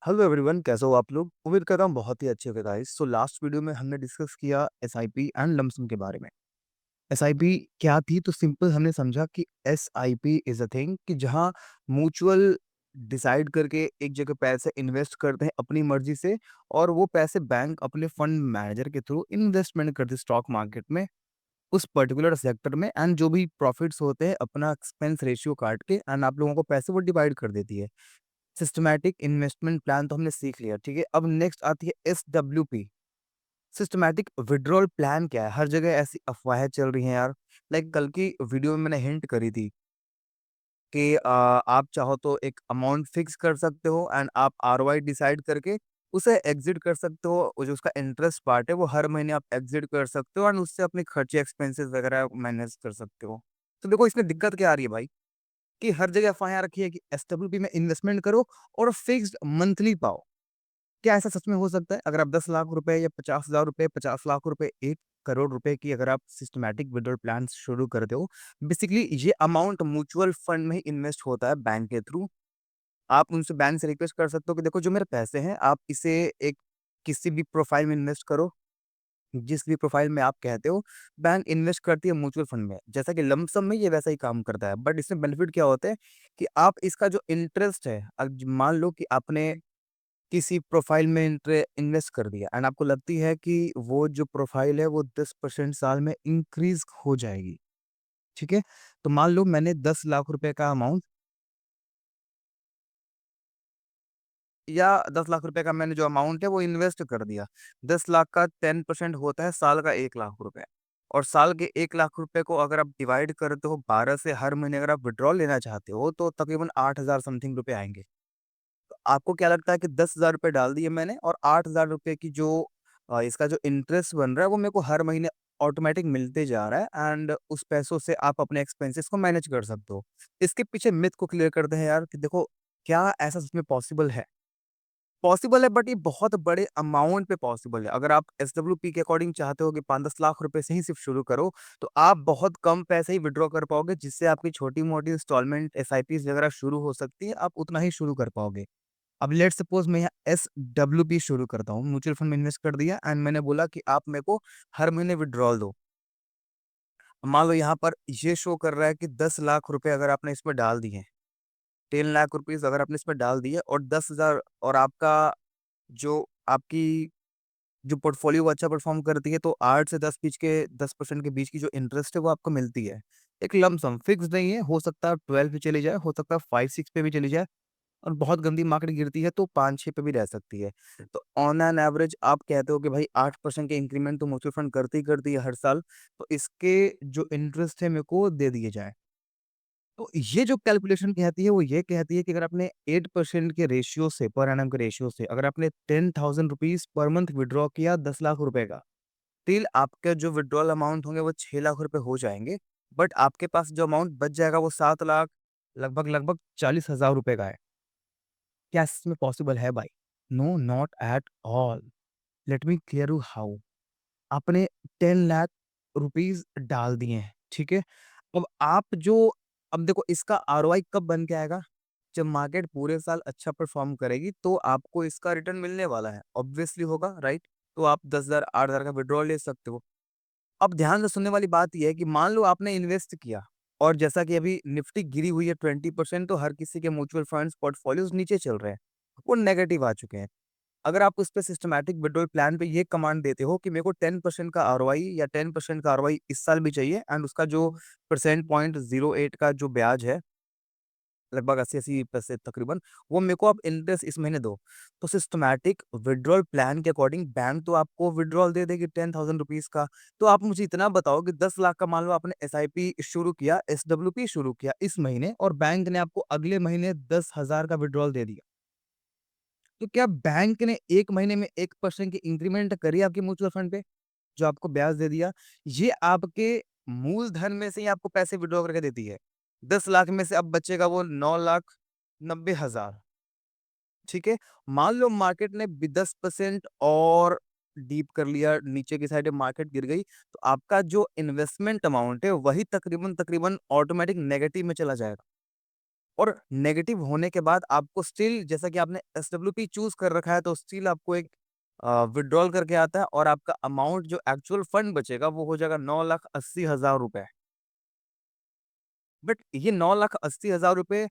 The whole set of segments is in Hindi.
हेलो एवरीवन, कैसे हो आप लोग? उम्मीद करता हूँ बहुत ही अच्छे होंगे गाइस। सो लास्ट वीडियो में हमने डिस्कस किया एसआईपी एंड लमसम के बारे में। एसआईपी क्या थी? तो सिंपल हमने समझा कि एसआईपी इज अ थिंग कि जहाँ म्यूचुअल डिसाइड करके एक जगह पैसे इन्वेस्ट करते हैं अपनी मर्जी से, और वो पैसे बैंक अपने फंड मैनेजर के थ्रू इन्वेस्टमेंट करते हैं स्टॉक मार्केट में, उस पर्टिकुलर सेक्टर में, एंड जो भी प्रॉफिट्स होते हैं अपना एक्सपेंस रेशियो काट के एंड आप लोगों को पैसे वो डिवाइड कर देती है। सिस्टमैटिक इन्वेस्टमेंट प्लान तो हमने सीख लिया, ठीक है। अब नेक्स्ट आती है एसडब्ल्यूपी। सिस्टमैटिक विड्रॉल प्लान क्या है? हर जगह ऐसी अफवाहें चल रही हैं यार। लाइक कल की वीडियो में मैंने हिंट करी थी कि आप चाहो तो एक अमाउंट फिक्स कर सकते हो एंड आप आरओआई डिसाइड करके उसे एग्जिट कर सकते हो। वो जो उसका इंटरेस्ट पार्ट है वो हर महीने आप एग्जिट कर सकते हो एंड उससे अपने खर्चे एक्सपेंसेस वगैरह मैनेज कर सकते हो। तो देखो इसमें दिक्कत क्या आ रही है भाई, कि हर जगह एफआईआर रखी है कि एसडब्ल्यूपी में इन्वेस्टमेंट करो और फिक्स्ड मंथली पाओ। क्या ऐसा सच में हो सकता है? अगर आप 10 लाख रुपए या 50,000 रुपए, 50 लाख रुपए, 1 करोड़ रुपए की अगर आप सिस्टमैटिक विथड्रॉल प्लान शुरू करते हो, बेसिकली ये अमाउंट म्यूचुअल फंड में ही इन्वेस्ट होता है बैंक के थ्रू। आप उनसे बैंक से रिक्वेस्ट कर सकते हो कि देखो जो मेरे पैसे हैं आप इसे एक किसी भी प्रोफाइल में इन्वेस्ट करो, जिस भी प्रोफाइल में आप कहते हो। बैंक इन्वेस्ट करती है म्यूचुअल फंड में, जैसा कि लमसम में ये वैसा ही काम करता है। बट इसमें बेनिफिट क्या होता है कि आप इसका जो इंटरेस्ट है, मान लो कि आपने किसी प्रोफाइल में इन्वेस्ट कर दिया एंड आपको लगती है कि वो जो प्रोफाइल है वो 10% साल में इंक्रीज हो जाएगी, ठीक है। तो मान लो मैंने 10 लाख रुपए का अमाउंट, या 10 लाख रुपए का मैंने जो अमाउंट है वो इन्वेस्ट कर दिया। 10 लाख का 10% होता है साल का 1 लाख रुपए। और साल के 1 लाख रुपए को अगर आप डिवाइड करते हो 12 से, हर महीने अगर आप विड्रॉल लेना चाहते हो तो तकरीबन 8,000 समथिंग रुपए आएंगे। तो आपको क्या लगता है कि 10,000 रुपए डाल दिए मैंने और 8,000 रुपए की जो इसका जो इंटरेस्ट बन रहा है वो मेरे को हर महीने ऑटोमेटिक मिलते जा रहा है, एंड उस पैसों से आप अपने एक्सपेंसेस को मैनेज कर सकते हो। इसके पीछे मिथ को क्लियर करते हैं यार कि देखो, क्या ऐसा सच में पॉसिबल है? पॉसिबल है, बट ये बहुत बड़े अमाउंट पे पॉसिबल है। अगर आप एसडब्ल्यूपी के अकॉर्डिंग चाहते हो कि 5-10 लाख रुपए से ही सिर्फ शुरू करो, तो आप बहुत कम पैसे ही विथड्रॉ कर पाओगे, जिससे आपकी छोटी-मोटी इंस्टॉलमेंट एसआईपीज़ वगैरह शुरू हो सकती है, आप उतना ही शुरू कर पाओगे। अब लेट्स सपोज़ मैं यहाँ एसडब्ल्यूपी शुरू करता हूँ, म्यूचुअल फंड में इन्वेस्ट कर दिया एंड मैंने बोला कि आप मेरे को हर महीने विथड्रॉल दो। मान लो यहाँ पर ये शो कर रहा है कि 10 लाख रुपए अगर आपने इसमें डाल दिए, 10 लाख रुपीज़ अगर आपने इसमें डाल दिए और 10,000, और आपका जो आपकी जो पोर्टफोलियो वो अच्छा परफॉर्म करती है, तो 8 से 10% के बीच की जो इंटरेस्ट है वो आपको मिलती है। एक लम्प सम फिक्स नहीं है, हो सकता है 12 पे चली जाए, हो सकता है 5-6 पे भी चली जाए, और बहुत गंदी मार्केट गिरती है तो 5-6 पे भी रह सकती है। तो ऑन एन एवरेज आप कहते हो कि भाई 8% के इंक्रीमेंट तो म्यूचुअल फंड करती ही करती है हर साल, तो इसके जो इंटरेस्ट है मेरे को दे दिए जाएँ। तो ये जो कैलकुलेशन कहती है वो ये कहती है कि अगर आपने 8% के रेशियो से, पर एनम के रेशियो से, अगर आपने 10,000 रुपीज़ पर मंथ विथड्रॉ किया 10 लाख रुपए का, टिल आपके जो विथड्रॉल अमाउंट होंगे वो 6 लाख रुपए हो जाएँगे। बट आपके पास जो अमाउंट बच जाएगा वो 7 लाख लगभग-लगभग 40,000 रुपए का है। क्या इसमें पॉसिबल है भाई? No, not at all. Let me clear you how. आपने 10 लाख रुपीज़ डाल दिए हैं, ठीक है? अब आप जो अब देखो इसका आरओआई कब बन के आएगा? जब मार्केट पूरे साल अच्छा परफ़ॉर्म करेगी तो आपको इसका रिटर्न मिलने वाला है। ऑब्वियसली होगा, राइट? तो आप 10,000 8,000 का विथड्रॉल ले सकते हो। अब ध्यान से सुनने वाली बात ये है कि मान लो आपने इन्वेस्ट किया और जैसा कि अभी निफ्टी गिरी हुई है 20%, तो हर किसी के म्यूचुअल फंड्स पोर्टफोलियोज़ नीचे चल रहे हैं। वो नेगेटिव आ चुके हैं। अगर आप उस पे सिस्टमैटिक विथड्रॉल प्लान पे ये कमांड देते हो कि मेरे को 10% का आरओआई या 10% का आरओआई इस साल भी चाहिए, एंड उसका जो परसेंट पॉइंट 08 का जो ब्याज है, लगभग 80-80 पैसे तकरीबन, वो मेरे को आप इंटरेस्ट इस महीने दो। तो सिस्टमैटिक विथड्रॉल प्लान के अकॉर्डिंग बैंक तो आपको विथड्रॉल दे देगी 10,000 रुपीज़ का। तो आप मुझे इतना बताओ कि 10 लाख का मान लो आपने एसआईपी शुरू किया, एसडब्ल्यूपी शुरू किया इस महीने, और बैंक ने आपको अगले महीने 10,000 का विथड्रॉल दे दिया। तो क्या बैंक ने 1 महीने में 1% की इंक्रीमेंट करी आपके म्यूचुअल फंड पे, जो आपको ब्याज दे दिया? ये आपके मूलधन में से ही आपको पैसे विथड्रॉ करके देती है। 10 लाख में से अब बचेगा वो 9,90,000, ठीक है? मान लो मार्केट ने भी 10% और डीप कर लिया, नीचे की साइड मार्केट गिर गई, तो आपका जो इन्वेस्टमेंट अमाउंट है वही तकरीबन-तकरीबन ऑटोमैटिक नेगेटिव में चला जाएगा। और नेगेटिव होने के बाद आपको स्टिल, जैसा कि आपने एसडब्ल्यूपी चूज़ कर रखा है, तो स्टिल आपको एक विथड्रॉल करके आता है और आपका अमाउंट जो एक्चुअल फंड बचेगा वो हो जाएगा 9,80,000 रुपए। बट ये 9,80,000 रुपए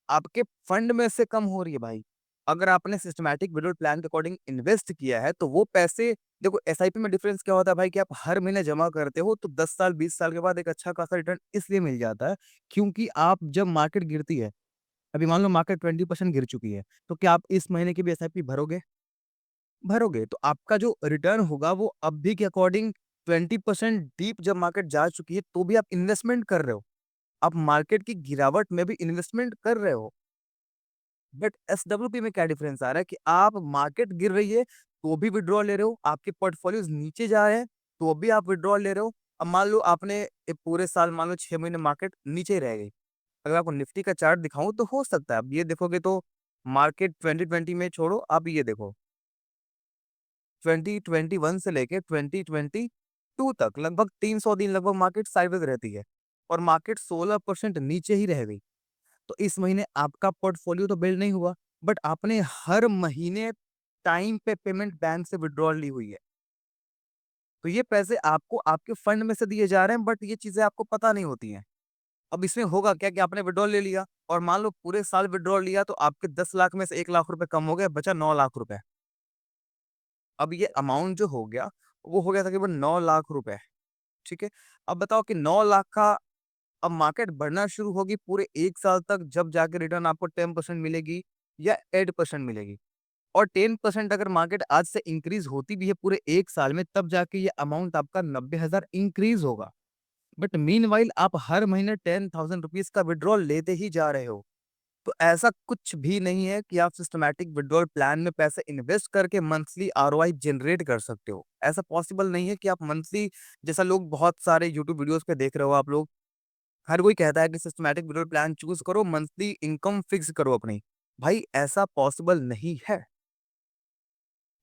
आपके फंड में से कम हो रही है भाई। अगर आपने सिस्टमैटिक विड्रॉल प्लान के अकॉर्डिंग इन्वेस्ट किया है, तो वो पैसे देखो, एसआईपी में डिफरेंस क्या होता है भाई कि आप हर महीने जमा करते हो, तो 10 साल, 20 साल के बाद एक अच्छा खासा रिटर्न इसलिए मिल जाता है, क्योंकि आप जब मार्केट गिरती है, अभी मान लो मार्केट 20% गिर चुकी है, तो क्या आप इस महीने की भी एसआईपी भरोगे? भरोगे। तो आपका जो रिटर्न होगा वो अभी के अकॉर्डिंग 20% डीप जब मार्केट जा चुकी है, तो भी आप इन्वेस्टमेंट कर रहे हो। आप मार्केट की गिरावट में भी इन्वेस्टमेंट कर रहे हो। बट एसडब्ल्यूपी में क्या डिफरेंस आ रहा है कि आप मार्केट गिर रही है, तो भी विथड्रॉ ले रहे हो, आपके पोर्टफोलियोज़ नीचे जा रहे हैं, तो भी आप विथड्रॉ ले रहे हो। अब मान लो आपने पूरे साल, मान लो 6 महीने मार्केट नीचे ही रह गई। अगर आपको निफ्टी का चार्ट दिखाऊँ तो हो सकता है, आप ये देखोगे तो मार्केट 2020 में छोड़ो, आप ये देखो 2021 से लेके 2022 तक लगभग 300 दिन लगभग मार्केट साइडवेज रहती है और मार्केट 16% नीचे ही रह गई। तो इस महीने आपका पोर्टफोलियो तो बिल्ड नहीं हुआ, बट आपने हर महीने टाइम पे पेमेंट बैंक से विथड्रॉल ली हुई है। तो ये पैसे आपको आपके फंड में से दिए जा रहे हैं, बट ये चीज़ें आपको पता नहीं होती हैं। अब इसमें होगा क्या कि आपने विथड्रॉल ले लिया और मान लो पूरे साल विथड्रॉल लिया, तो आपके 10 लाख में से 1 लाख रुपए कम हो गए, बचा 9 लाख रुपए। अब ये अमाउंट जो हो गया, वो हो गया तकरीबन 9 लाख रुपए, ठीक है? अब बताओ कि 9 लाख का अब मार्केट बढ़ना शुरू होगी पूरे 1 साल तक, जब जाके रिटर्न आपको 10% मिलेगी या 8% मिलेगी। और 10% अगर मार्केट आज से इंक्रीज़ होती भी है पूरे 1 साल में, तब जाके ये अमाउंट आपका 90,000 इंक्रीज़ होगा। बट मीनव्हाइल आप हर महीने 10,000 रुपीज़ का विथड्रॉल लेते ही जा रहे हो। तो ऐसा कुछ भी नहीं है कि आप सिस्टमैटिक विथड्रॉल प्लान में पैसे इन्वेस्ट करके मंथली आरओआई जनरेट कर सकते हो। ऐसा पॉसिबल नहीं है कि आप मंथली, जैसा लोग बहुत सारे यूट्यूब वीडियोज़ पे देख रहे हो आप लोग, हर कोई कहता है कि सिस्टमैटिक विड्रॉल प्लान चूज़ करो, मंथली इनकम फिक्स करो अपनी। भाई ऐसा पॉसिबल नहीं है।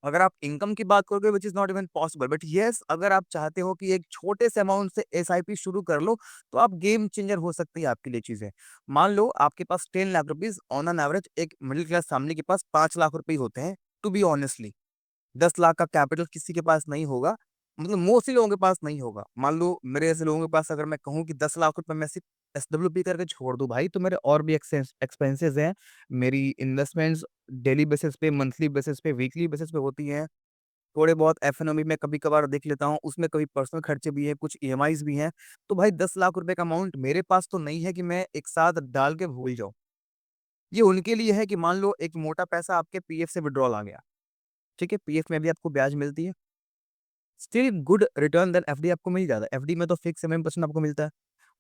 अगर आप इनकम की बात करोगे which is not even possible, but yes, अगर आप चाहते हो कि एक छोटे से अमाउंट से एसआईपी शुरू कर लो, तो आप गेम चेंजर हो सकती है आपके लिए चीज़ें। मान लो आपके पास 10 lakh rupees on an average एक मिडल क्लास फैमिली के पास 5 लाख रुपए होते हैं, टू बी ऑनेस्टली। 10 लाख का कैपिटल किसी के पास नहीं होगा, मतलब मोस्टली लोगों के पास नहीं होगा। मान लो मेरे जैसे लोगों के पास अगर मैं कहूँ कि 10 लाख रुपए मैं सिर्फ एसडब्ल्यूपी करके छोड़ दूँ भाई, तो मेरे और भी एक्सपेंसेस हैं। मेरी इन्वेस्टमेंट्स डेली बेसिस पे, मंथली बेसिस पे, वीकली बेसिस पे होती हैं। थोड़े बहुत एफ-एन-ओ में कभी-कभार देख लेता हूँ, उसमें कभी पर्सनल खर्चे भी हैं, कुछ ईएमआईज़ भी हैं। तो भाई 10 लाख रुपए का अमाउंट मेरे पास तो नहीं है कि मैं एक साथ डाल के भूल जाऊँ। ये उनके लिए है कि मान लो एक मोटा पैसा आपके पीएफ से विथड्रॉल आ गया, ठीक है? पीएफ में भी आपको ब्याज मिलती है। Still good return then FD आपको मिल जाता है। एफडी में तो फिक्स 7% आपको मिलता है।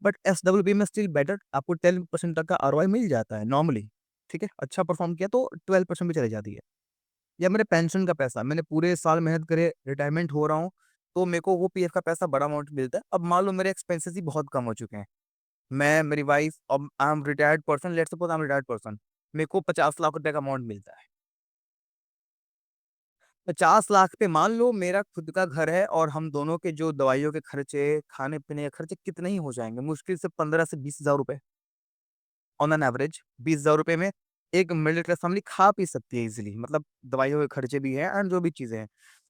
बट एसडब्ल्यूपी में स्टिल बेटर आपको 10% तक का आरओआई मिल जाता है नॉर्मली, ठीक है? अच्छा परफॉर्म किया तो 12% भी चली जाती है। या मेरे पेंशन का पैसा, मैंने पूरे साल मेहनत करे, रिटायरमेंट हो रहा हूँ, तो मेरे को वो पीएफ का पैसा बड़ा अमाउंट मिलता है। अब मान लो मेरे एक्सपेंसेस ही बहुत कम हो चुके हैं। मैं, मेरी वाइफ, अब I am retired person, let's suppose I am retired person, मेरे को 50 लाख रुपए का अमाउंट मिलता है। 50 लाख पे मान लो मेरा खुद का घर है और हम दोनों के जो दवाइयों के खर्चे, खाने-पीने के खर्चे कितने ही हो जाएँगे, मुश्किल से 15 से 20,000 रुपए ऑन एन एवरेज। 20,000 रुपए में एक मिडल क्लास फैमिली खा पी सकती है ईज़िली, मतलब दवाइयों के खर्चे भी हैं एंड जो भी चीज़ें हैं।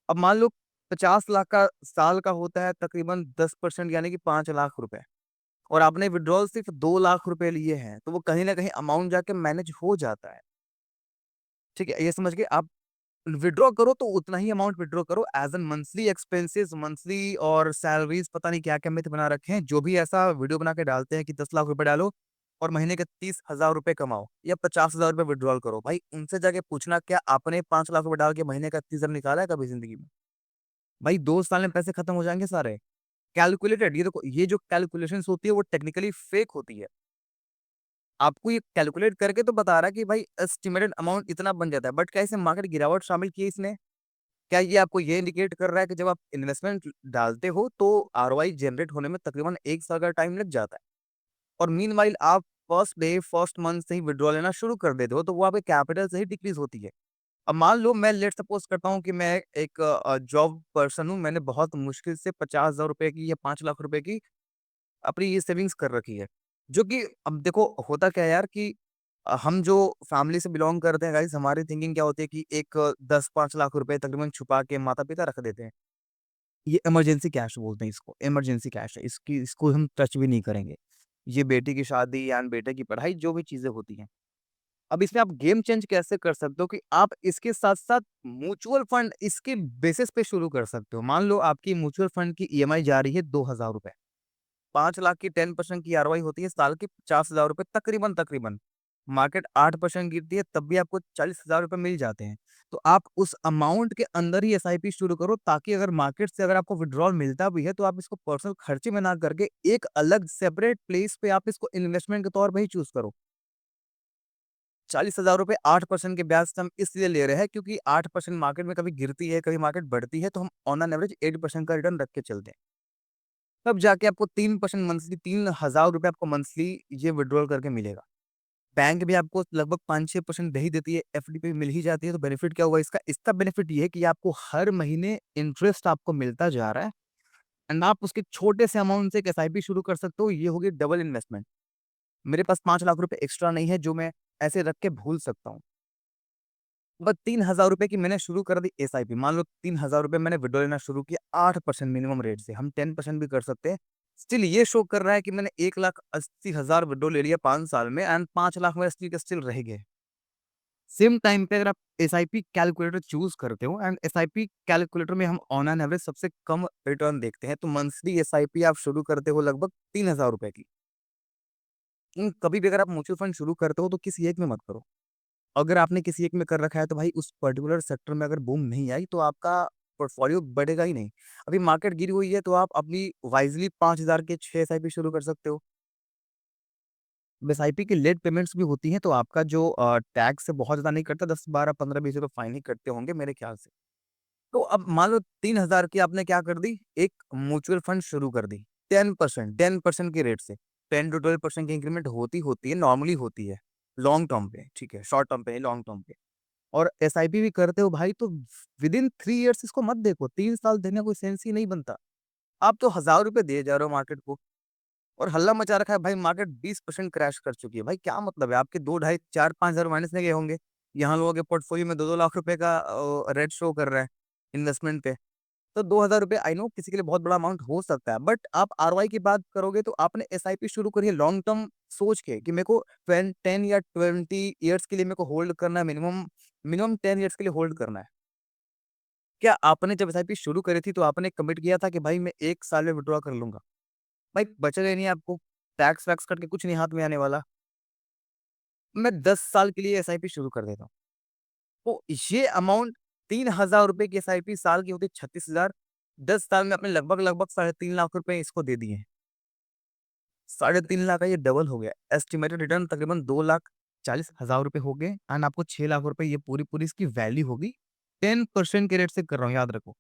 अब मान लो 50 लाख का साल का होता है तकरीबन 10% यानी कि 5 लाख रुपए और आपने विथड्रॉल सिर्फ 2 लाख रुपए लिए हैं, तो वो कहीं न कहीं अमाउंट जाके मैनेज हो जाता है। ठीक है? ये समझ के आप विथड्रॉ करो तो उतना ही अमाउंट विथड्रॉ करो as an monthly expenses, monthly और सैलरीज़, पता नहीं क्या-क्या मिथ बना रखे हैं। जो भी ऐसा वीडियो बना के डालते हैं कि 10 लाख रुपए डालो और महीने के 30,000 रुपए कमाओ या 50,000 रुपए विथड्रॉल करो। भाई उनसे जाके पूछना, क्या आपने 5 लाख रुपए डाल के महीने का 30,000 निकाला है कभी ज़िंदगी में? भाई 2 साल में पैसे खत्म हो जाएँगे सारे। कैलकुलेटेड, ये देखो, ये जो कैलकुलेशंस होती है वो टेक्निकली फेक होती है। आपको ये कैलकुलेट करके तो बता रहा है कि भाई एस्टिमेटेड अमाउंट इतना बन जाता है, बट क्या इसमें मार्केट गिरावट शामिल की है इसने? क्या ये आपको ये इंडिकेट कर रहा है कि जब आप इन्वेस्टमेंट डालते हो तो आरओआई जनरेट होने में तकरीबन 1 साल का टाइम लग जाता है और मीनव्हाइल आप फर्स्ट डे, फर्स्ट मंथ से ही विथड्रॉ लेना शुरू कर देते हो, तो वो आपके कैपिटल से ही डिक्रीज़ होती है। अब मान लो मैं लेट्स सपोज़ करता हूँ कि मैं एक जॉब पर्सन हूँ, मैंने बहुत मुश्किल से 50,000 रुपए की या 5 लाख रुपए की अपनी ये सेविंग्स कर रखी है। जो कि अब देखो होता क्या है यार कि हम जो फैमिली से बिलोंग करते हैं गाइस, हमारी थिंकिंग क्या होती है कि एक 10-5 लाख रुपए तकरीबन छुपा के माता-पिता रख देते हैं। ये इमरजेंसी कैश बोलते हैं इसको, इमरजेंसी कैश है। इसको हम टच भी नहीं करेंगे। ये बेटी की शादी या बेटे की पढ़ाई जो भी चीज़ें होती हैं। अब इसमें आप गेम चेंज कैसे कर सकते हो कि आप इसके साथ-साथ म्यूचुअल फंड इसके बेसिस पे शुरू कर सकते हो। मान लो आपकी म्यूचुअल फंड की ईएमआई जा रही है ₹2000, 5 लाख की 10% की आरओआई होती है साल के ₹50,000 तकरीबन-तकरीबन। मार्केट 8% गिरती है तब भी आपको ₹40,000 मिल जाते हैं। तो आप उस अमाउंट के अंदर ही एसआईपी शुरू करो, ताकि अगर मार्केट से अगर आपको विथड्रॉल मिलता भी है तो आप इसको पर्सनल खर्चे में ना करके एक अलग सेपरेट प्लेस पे आप इसको इन्वेस्टमेंट के तौर पे ही चूज़ करो। ₹40,000 8% के ब्याज से हम इसलिए ले रहे हैं क्योंकि 8% मार्केट में कभी गिरती है, कभी मार्केट बढ़ती है, तो हम ऑन एन एवरेज 8% का रिटर्न रख के चलते हैं। तब जाके आपको 3% मंथली ₹3000 आपको मंथली ये विथड्रॉल करके मिलेगा। बैंक भी आपको लगभग 5-6% दे ही देती है, एफडी पे भी मिल ही जाती है, तो बेनिफिट क्या हुआ इसका? इसका बेनिफिट ये है कि आपको हर महीने इंटरेस्ट आपको मिलता जा रहा है एंड आप उसके छोटे से अमाउंट से एक एसआईपी शुरू कर सकते हो, ये होगी डबल इन्वेस्टमेंट। मेरे पास ₹5 लाख एक्स्ट्रा नहीं है जो मैं ऐसे रख के भूल सकता हूँ। बस ₹3000 की मैंने शुरू कर दी एसआईपी। मान लो ₹3000 मैंने विथड्रॉ लेना शुरू किया 8% मिनिमम रेट से, हम 10% भी कर सकते हैं। स्टिल ये शो कर रहा है कि मैंने 1,80,000 विथड्रॉ ले लिया 5 साल में एंड 5 लाख मेरे स्टिल के स्टिल रह गए। सेम टाइम पे अगर आप एसआईपी कैलकुलेटर चूज़ करते हो एंड एसआईपी कैलकुलेटर में हम ऑन एन एवरेज सबसे कम रिटर्न देखते हैं, तो मंथली एसआईपी आप शुरू करते हो लगभग ₹3000 की। कभी भी अगर आप म्यूचुअल फंड शुरू करते हो तो किसी एक में मत करो। अगर आपने किसी एक में कर रखा है तो भाई उस पर्टिकुलर सेक्टर में अगर बूम नहीं आई तो आपका पोर्टफोलियो बढ़ेगा ही नहीं। अभी मार्केट गिरी हुई है तो आप अपनी वाइज़ली 5000 के 6 एसआईपी शुरू कर सकते हो। एसआईपी की लेट पेमेंट्स भी होती हैं तो आपका जो टैक्स है बहुत ज़्यादा नहीं कटता, 10, 12, 15, 20 तो फाइन ही कटते होंगे मेरे ख्याल से। तो अब मान लो 3000 की आपने क्या कर दी, एक म्यूचुअल फंड शुरू कर दी। 10% के रेट से 10 टू 12% की इंक्रीमेंट होती है, नॉर्मली होती है। लॉन्ग टर्म पे, ठीक है, शॉर्ट टर्म पे नहीं, लॉन्ग टर्म पे। और एसआईपी भी करते हो भाई तो विदिन 3 इयर्स इसको मत देखो, 3 साल देने का कोई सेंस ही नहीं बनता। आप तो ₹1000 दिए जा रहे हो मार्केट को और हल्ला मचा रखा है भाई, मार्केट 20% क्रैश कर चुकी है। भाई क्या मतलब है? आपके 2 ढाई 4-5 हज़ार माइनस में गए होंगे। यहाँ लोगों के पोर्टफोलियो में 2-2 लाख रुपए का रेट शो कर रहा है इन्वेस्टमेंट पे। तो ₹2000 आई नो किसी के लिए बहुत बड़ा अमाउंट हो सकता है, बट आप आरओआई की बात करोगे तो आपने एसआईपी शुरू करी है लॉन्ग टर्म सोच के कि मेरे को 10 या 20 इयर्स के लिए मेरे को होल्ड करना है, मिनिमम मिनिमम 10 इयर्स के लिए होल्ड करना है। क्या आपने जब एसआईपी शुरू करी थी तो आपने कमिट किया था कि भाई मैं 1 साल में विथड्रॉ कर लूँगा? भाई बचेगा ही नहीं आपको, टैक्स वैक्स कट के कुछ नहीं हाथ में आने वाला। मैं 10 साल के लिए एसआईपी शुरू कर देता हूँ। तो ये अमाउंट ₹3000 की एसआईपी साल की होती है 36,000, 10 साल में आपने लगभग-लगभग साढ़े 3 लाख रुपए इसको दे दिए हैं। साढ़े 3 लाख का ये डबल हो गया। एस्टिमेटेड रिटर्न तकरीबन 2,40,000 हो गए एंड आपको 6 लाख रुपए ये पूरी-पूरी इसकी वैल्यू होगी। 10% के रेट से कर रहा हूँ, याद रखो।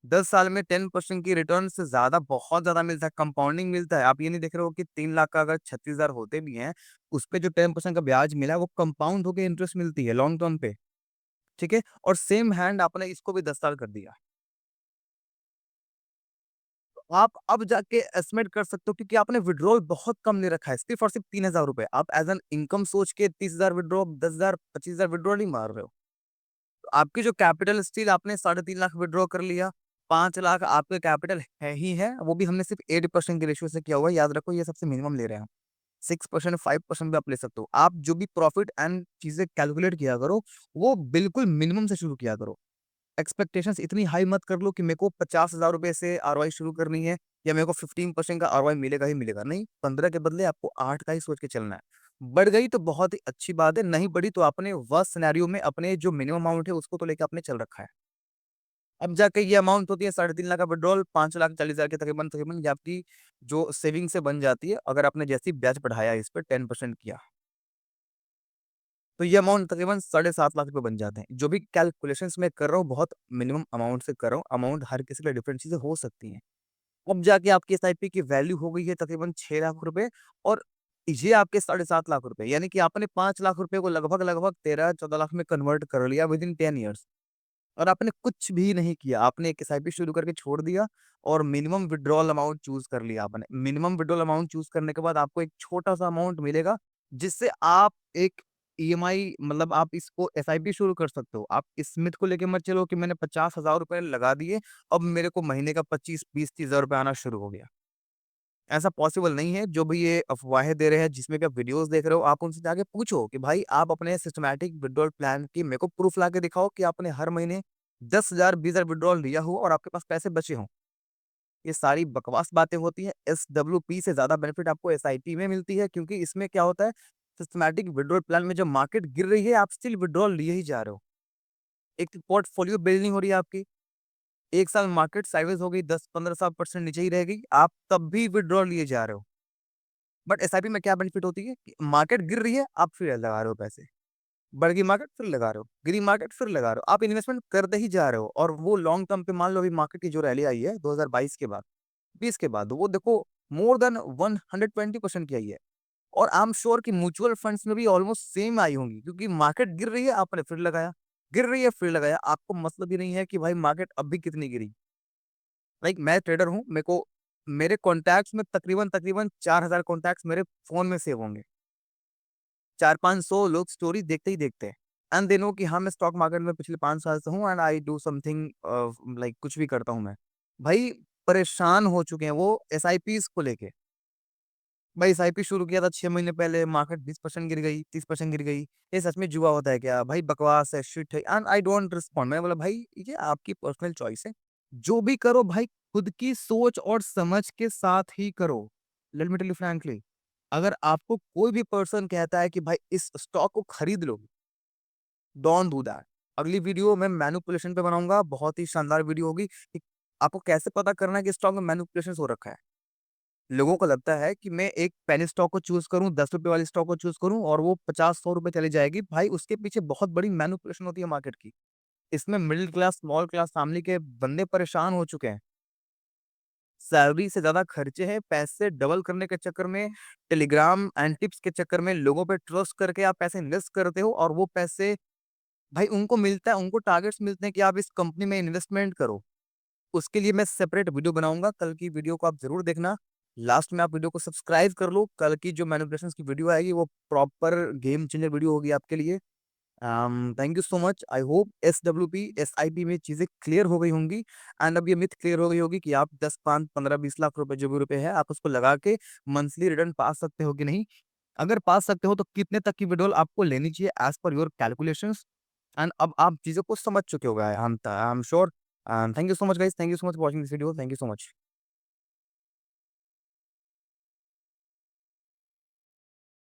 10 साल में 10% की रिटर्न से ज़्यादा बहुत ज़्यादा मिलता है, कंपाउंडिंग मिलता है। आप ये नहीं देख रहे हो कि 3 लाख का अगर 36,000 होते भी हैं, उस पे जो 10% का ब्याज मिला है, वो कंपाउंड होके इंटरेस्ट मिलती है लॉन्ग टर्म पे, ठीक है? और सेम हैंड आपने इसको भी 10 साल कर दिया। तो आप अब जाके एस्टिमेट कर सकते हो क्योंकि आपने विथड्रॉल बहुत कम ले रखा है, सिर्फ़ और सिर्फ़ ₹3000। आप एज़ एन इनकम सोच के 30,000 विथड्रॉ, 10,000, 25,000 विथड्रॉ नहीं मार रहे हो। तो आपकी जो कैपिटल स्टिल आपने साढ़े 3 लाख विथड्रॉ कर लिया, 5 लाख आपका कैपिटल है ही है, वो भी हमने सिर्फ़ 8% के रेशियो से किया हुआ है, याद रखो ये सबसे मिनिमम ले रहे हैं हम। 6% 5% भी आप ले सकते हो। आप जो भी प्रॉफिट एंड चीज़ें कैलकुलेट किया करो, वो बिल्कुल मिनिमम से शुरू किया करो। एक्सपेक्टेशंस इतनी हाई मत कर लो कि मेरे को ₹50,000 से आरओआई शुरू करनी है या मेरे को 15% का आरओआई मिलेगा ही मिलेगा। नहीं, 15 के बदले आपको 8 का ही सोच के चलना है। बढ़ गई तो बहुत ही अच्छी बात है, नहीं बढ़ी तो आपने वर्स्ट सिनेरियो में अपने जो मिनिमम अमाउंट है उसको तो लेके आपने चल रखा है। अब जाके ये अमाउंट होती है साढ़े 3 लाख का विथड्रॉल 5,40,000 के तकरीबन-तकरीबन ये आपकी जो सेविंग से बन जाती है, अगर आपने जैसे ही ब्याज बढ़ाया इस पे 10% किया। तो ये अमाउंट तकरीबन साढ़े 7 लाख रुपए बन जाते हैं। जो भी कैलकुलेशंस मैं कर रहा हूँ बहुत मिनिमम अमाउंट से कर रहा हूँ। अमाउंट हर किसी के लिए डिफरेंट चीज़ें हो सकती हैं। अब जाके आपकी एसआईपी की वैल्यू हो गई है तकरीबन 6 लाख रुपए और ये आपके साढ़े 7 लाख रुपए यानी कि आपने 5 लाख रुपए को लगभग-लगभग 13-14 लाख में कन्वर्ट कर लिया विदिन 10 इयर्स और आपने कुछ भी नहीं किया। आपने एक एसआईपी शुरू करके छोड़ दिया और मिनिमम विथड्रॉल अमाउंट चूज़ कर लिया आपने। मिनिमम विथड्रॉल अमाउंट चूज़ करने के बाद आपको एक छोटा-सा अमाउंट मिलेगा जिससे आप एक ईएमआई मतलब आप इसको एसआईपी शुरू कर सकते हो। आप इस मिथ को लेके मत चलो कि मैंने 50,000 रुपए लगा दिए, अब मेरे को महीने का 25, 20, 30,000 रुपए आना शुरू हो गया। ऐसा पॉसिबल नहीं है। जो भी ये अफ़वाहें दे रहे हैं, जिसमें भी आप वीडियोज़ देख रहे हो, आप उनसे जाके पूछो कि भाई आप अपने सिस्टमैटिक विथड्रॉल प्लान की मेरे को प्रूफ़ ला के दिखाओ कि आपने हर महीने 10,000, 20,000 विथड्रॉल लिया हो और आपके पास पैसे बचे हों। ये सारी बकवास बातें होती हैं। एसडब्ल्यूपी से ज़्यादा बेनिफिट आपको एसआईपी में मिलती है, क्योंकि इसमें क्या होता है, सिस्टमैटिक विथड्रॉल प्लान में जब मार्केट गिर रही है, आप स्टिल विथड्रॉल लिए ही जा रहे हो। एक पोर्टफोलियो बिल्डिंग हो रही है आपकी। 1 साल मार्केट साइडवेज़ हो गई, 10-15% नीचे ही रह गई, आप तब भी विथड्रॉल लिए जा रहे हो। बट एसआईपी में क्या बेनिफिट होती है कि मार्केट गिर रही है, आप फिर लगा रहे हो पैसे। बढ़ गई मार्केट, फिर लगा रहे हो। गिरी मार्केट, फिर लगा रहे हो। आप इन्वेस्टमेंट करते ही जा रहे हो और वो लॉन्ग टर्म पे मान लो अभी मार्केट की जो रैली आई है 2022 के बाद, 20 के बाद, वो देखो मोर देन 120% की आई है। और आई एम श्योर कि म्यूचुअल फंड्स में भी ऑलमोस्ट सेम आई होंगी, क्योंकि मार्केट गिर रही है, आपने फिर लगाया। गिर रही है, फिर लगाया। आपको मतलब ही नहीं है कि भाई मार्केट अभी कितनी गिरी। लाइक मैं ट्रेडर हूँ, मेरे को मेरे कॉन्टैक्ट्स में तकरीबन 4000 कॉन्टैक्ट्स मेरे फ़ोन में सेव होंगे। 400-500 लोग स्टोरी देखते ही देखते हैं। एंड दे नो कि हाँ, मैं स्टॉक मार्केट में पिछले 5 साल से हूँ and I do something like कुछ भी करता हूँ मैं। भाई परेशान हो चुके हैं वो एसआईपीज़ को लेके। भाई एसआईपी शुरू किया था 6 महीने पहले, मार्केट 20% गिर गई, 30% गिर गई। ये सच में जुआ होता है क्या? भाई बकवास है, शिट है एंड आई डोंट रिस्पॉन्ड। मैंने बोला भाई ये आपकी पर्सनल चॉइस है। जो भी करो भाई खुद की सोच और समझ के साथ ही करो। Let me tell you frankly, अगर आपको कोई भी पर्सन कहता है कि भाई इस स्टॉक को खरीद लो, डोंट डू दैट। अगली वीडियो मैं मैनिपुलेशन पे बनाऊँगा, बहुत ही शानदार वीडियो होगी कि आपको कैसे पता करना है कि स्टॉक में मैनिपुलेशंस हो रखा है। लोगों को लगता है कि मैं एक पेनी स्टॉक को चूज़ करूँ, ₹10 वाली स्टॉक को चूज़ करूँ और वो 50-100 रुपए चली जाएगी। भाई उसके पीछे बहुत बड़ी मैनिपुलेशन होती है मार्केट की। इसमें middle class, small class family के बंदे परेशान हो चुके हैं। सैलरी से ज़्यादा खर्चे हैं, पैसे डबल करने के चक्कर में, टेलीग्राम एंड टिप्स के चक्कर में लोगों पे ट्रस्ट करके आप पैसे इन्वेस्ट करते हो और वो पैसे भाई उनको मिलता है, उनको टारगेट्स मिलते हैं कि आप इस कंपनी में इन्वेस्टमेंट करो। उसके लिए मैं सेपरेट वीडियो बनाऊँगा, कल की वीडियो को आप ज़रूर देखना। लास्ट में आप वीडियो को सब्सक्राइब कर लो, कल की जो मैनिपुलेशंस की वीडियो आएगी वो प्रॉपर गेम चेंजर वीडियो होगी आपके लिए। Thank you so much. I hope SWP, SIP में चीज़ें क्लियर हो गई होंगी एंड अब ये मिथ क्लियर हो गई होगी कि आप 10, 5, 15, 20 लाख रुपए जो भी रुपए है, आप उसको लगा के मंथली रिटर्न पा सकते हो कि नहीं? अगर पा सकते हो तो कितने तक की विड्रॉल आपको लेनी चाहिए as per your calculations and अब आप चीज़ों को समझ चुके होगे I am sure. Thank you so much guys, thank you so much for watching this video, thank you so much.